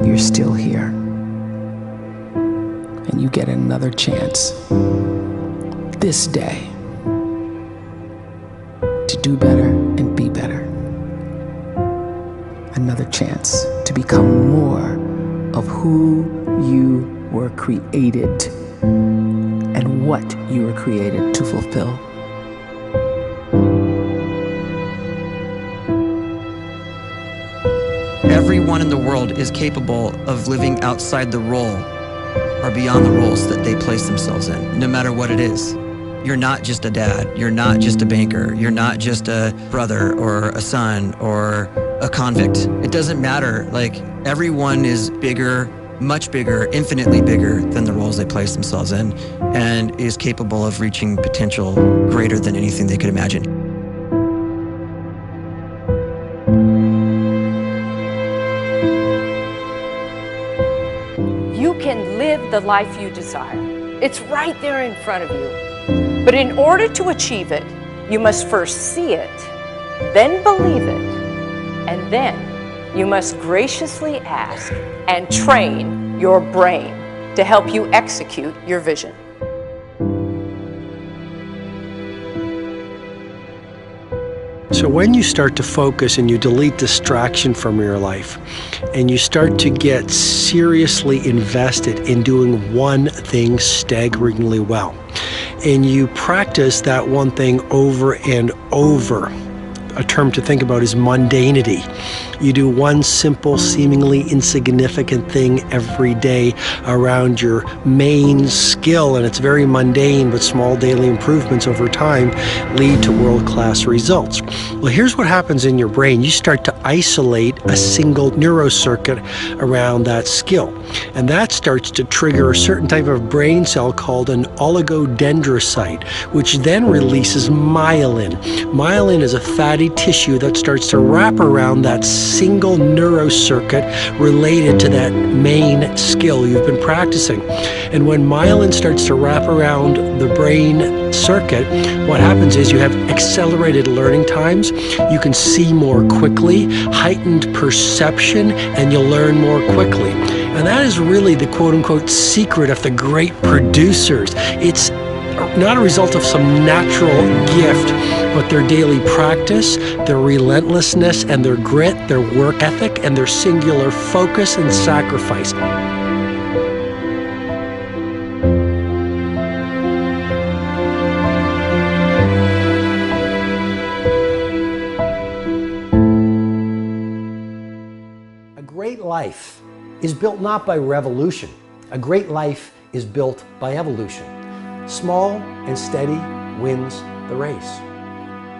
you're still here. And you get another chance this day to do better and be better. Another chance to become more of who you were created and what you were created to fulfill. Everyone in the world is capable of living outside the role or beyond the roles that they place themselves in, no matter what it is. You're not just a dad, you're not just a banker, you're not just a brother or a son or a convict. It doesn't matter. Like, everyone is bigger, much bigger, infinitely bigger than the roles they place themselves in, and is capable of reaching potential greater than anything they could imagine. You can live the life you desire. It's right there in front of you. But in order to achieve it, you must first see it, then believe it, and then you must graciously ask and train your brain to help you execute your vision. So when you start to focus and you delete distraction from your life, and you start to get seriously invested in doing one thing staggeringly well, and you practice that one thing over and over, a term to think about is mundanity. You do one simple, seemingly insignificant thing every day around your main skill, and it's very mundane, but small daily improvements over time lead to world-class results. Well, here's what happens in your brain. You start to isolate a single neurocircuit around that skill, and that starts to trigger a certain type of brain cell called an oligodendrocyte, which then releases myelin. Myelin is a fatty tissue that starts to wrap around that single neurocircuit related to that main skill you've been practicing. And when myelin starts to wrap around the brain circuit, what happens is you have accelerated learning times, you can see more quickly, heightened perception, and you'll learn more quickly. And that is really the quote-unquote secret of the great producers. It's not a result of some natural gift, but their daily practice, their relentlessness and their grit, their work ethic, and their singular focus and sacrifice. A great life is built not by revolution. A great life is built by evolution. Small and steady wins the race.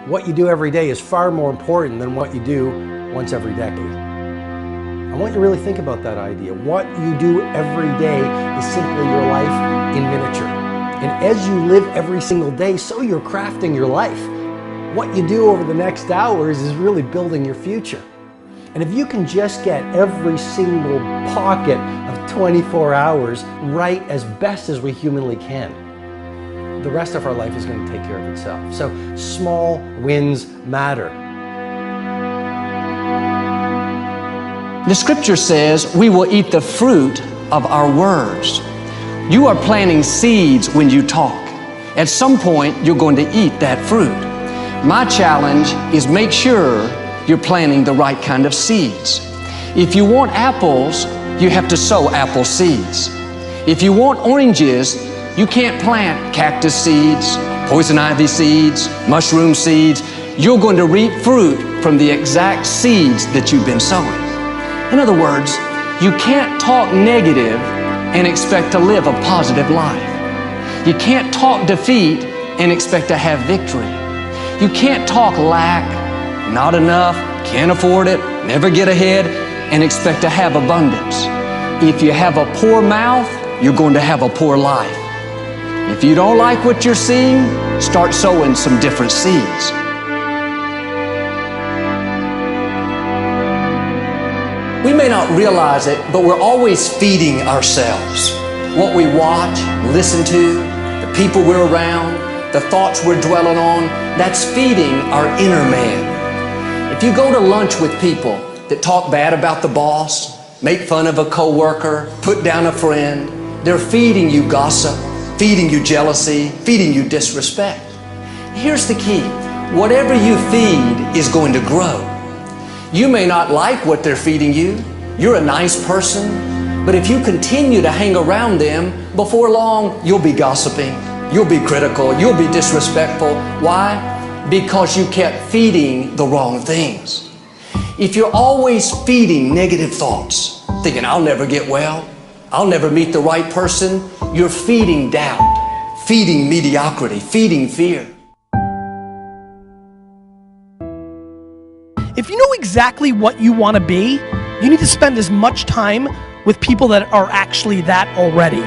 What you do every day is far more important than what you do once every decade. I want you to really think about that idea. What you do every day is simply your life in miniature. And as you live every single day, so you're crafting your life. What you do over the next hours is really building your future. And if you can just get every single pocket of 24 hours right as best as we humanly can, the rest of our life is going to take care of itself. So small wins matter. The scripture says we will eat the fruit of our words. You are planting seeds when you talk. At some point, you're going to eat that fruit. My challenge is make sure you're planting the right kind of seeds. If you want apples, you have to sow apple seeds. If you want oranges, you can't plant cactus seeds, poison ivy seeds, mushroom seeds. You're going to reap fruit from the exact seeds that you've been sowing. In other words, you can't talk negative and expect to live a positive life. You can't talk defeat and expect to have victory. You can't talk lack, not enough, can't afford it, never get ahead, and expect to have abundance. If you have a poor mouth, you're going to have a poor life. If you don't like what you're seeing, start sowing some different seeds. We may not realize it, but we're always feeding ourselves. What we watch, listen to, the people we're around, the thoughts we're dwelling on, that's feeding our inner man. If you go to lunch with people that talk bad about the boss, make fun of a coworker, put down a friend. They're feeding you gossip, feeding you jealousy, feeding you disrespect. Here's the key. Whatever you feed is going to grow. You may not like what they're feeding you. You're a nice person, but if you continue to hang around them, before long, you'll be gossiping, you'll be critical, you'll be disrespectful. Why? Because you kept feeding the wrong things. If you're always feeding negative thoughts, thinking, I'll never get well, I'll never meet the right person, you're feeding doubt, feeding mediocrity, feeding fear. If you know exactly what you want to be, you need to spend as much time with people that are actually that already.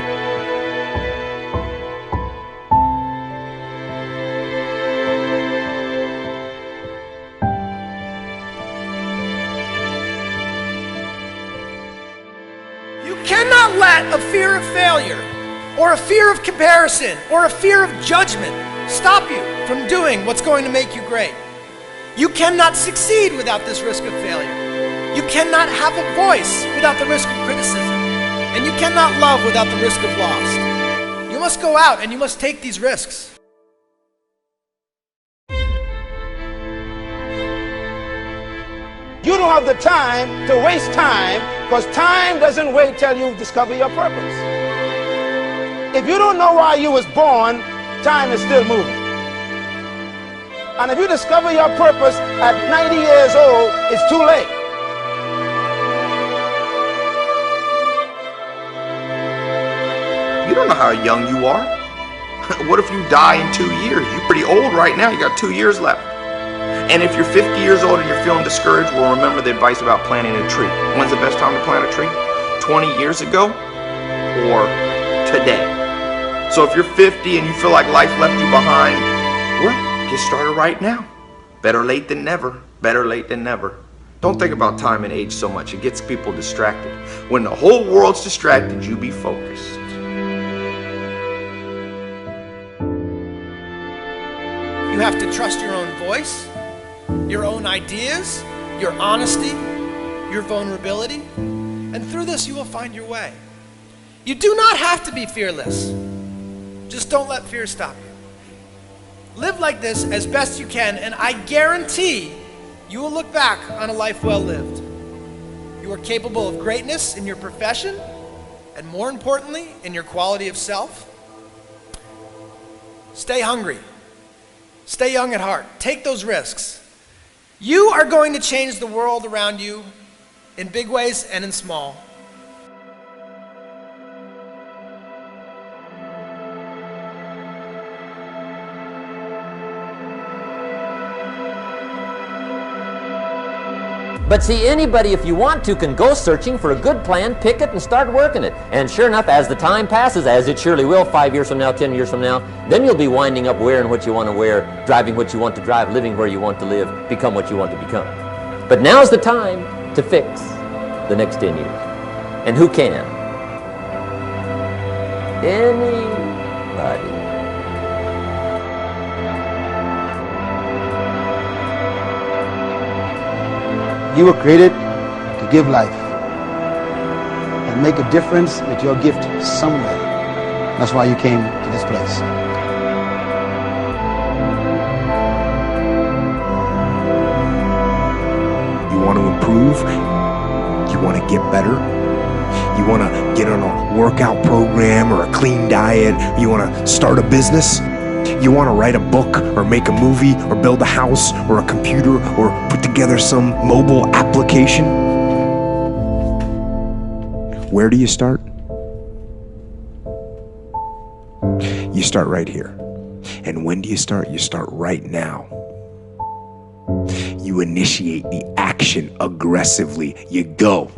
You cannot let a fear of failure, or a fear of comparison, or a fear of judgment stop you from doing what's going to make you great. You cannot succeed without this risk of failure. You cannot have a voice without the risk of criticism. And you cannot love without the risk of loss. You must go out and you must take these risks. You don't have the time to waste time, because time doesn't wait till you discover your purpose. If you don't know why you was born, time is still moving. And if you discover your purpose at 90 years old, it's too late. You don't know how young you are. What if you die in 2 years? You're pretty old right now. You got 2 years left. And if you're 50 years old and you're feeling discouraged, well, remember the advice about planting a tree. When's the best time to plant a tree? 20 years ago or today? So if you're 50 and you feel like life left you behind, well, get started right now. Better late than never. Better late than never. Don't think about time and age so much. It gets people distracted. When the whole world's distracted, you be focused. You have to trust your own voice, your own ideas, your honesty, your vulnerability, and through this you will find your way. You do not have to be fearless. Just don't let fear stop you. Live like this as best you can, and I guarantee you will look back on a life well lived. You are capable of greatness in your profession, and more importantly, in your quality of self. Stay hungry. Stay young at heart. Take those risks. You are going to change the world around you in big ways and in small. But see, anybody, if you want to, can go searching for a good plan, pick it, and start working it. And sure enough, as the time passes, as it surely will 5 years from now, 10 years from now, then you'll be winding up wearing what you want to wear, driving what you want to drive, living where you want to live, become what you want to become. But now's the time to fix the next 10 years. And who can? Anybody. You were created to give life and make a difference with your gift somewhere. That's why you came to this place. You want to improve? You want to get better? You want to get on a workout program or a clean diet? You want to start a business? You want to write a book or make a movie or build a house or a computer or put together some mobile application? Where do you start? You start right here. And when do you start? You start right now. You initiate the action aggressively. You go.